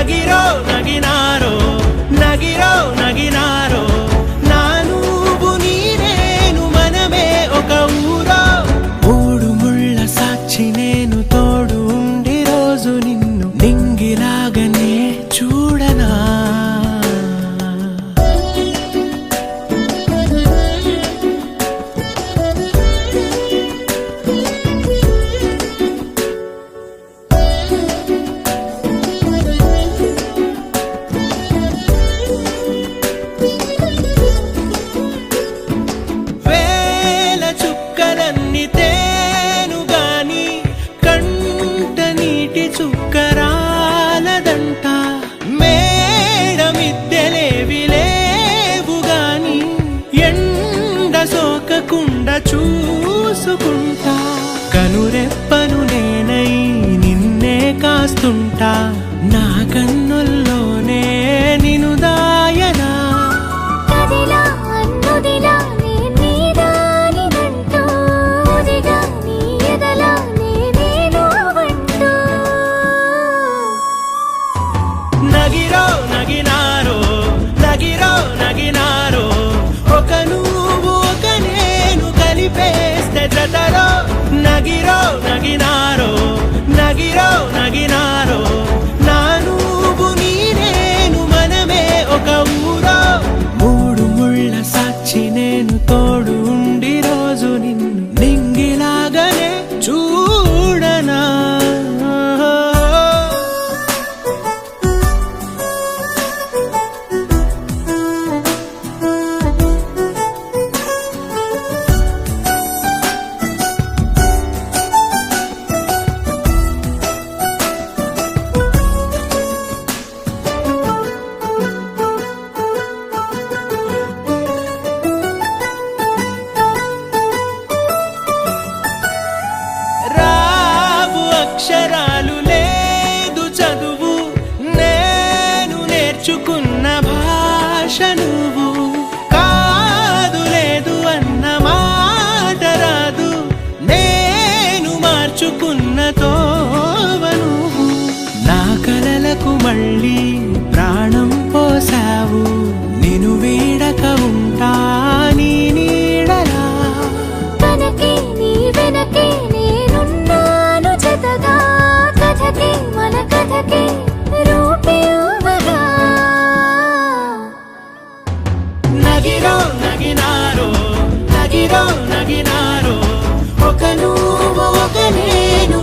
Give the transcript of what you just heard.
నగిరో నగినారో నగిరో నగినారో నా నువ్వు నీ నేను మనమే ఒక ఊరో మూడు ముళ్ళ సాక్షి నేను తోడు ఉండి రోజు నిన్ను నింగిలాగనే చూడనా చుక్కరాలదంట మేడమిద్దెలేవి లేవు గాని ఎండ సోకకుండా చూసుకుంటా కనురెప్పను నేనై నిన్నే కాస్తుంటా నా కన్నుల్లోనే నిను దాయనా నగిరో నగినారో నగిరో నగినారో ఒక నువ్వు ఒక నేను కలిపేస్తే జతలో నగిరో నగినారో నగిరో నగినారో నా నువ్వు నీ నేను మనమే ఒక ఊరో మూడు ముళ్ళ సాక్షి నేను తోడు ఉండి రోజు నిన్ను నింగిలాగనే చూడనా అక్షరాలు లేదు చదువు నేను నేర్చుకున్న భాష నువ్వు కాదు లేదు అన్న మాట రాదు నేను మార్చుకున్న తోవ నువ్వు నా కలలకు మళ్ళీ ప్రాణం పోసావు నిన్ను వీడక ఉంటా నీ నీడలా వెనకే నీ వెనకే నేనున్నాను జతగా కథకే మన కథకే రూపేవగా నగిరో నగినారో నగిరో నగినారో ఒక నువ్వు ఒక నేను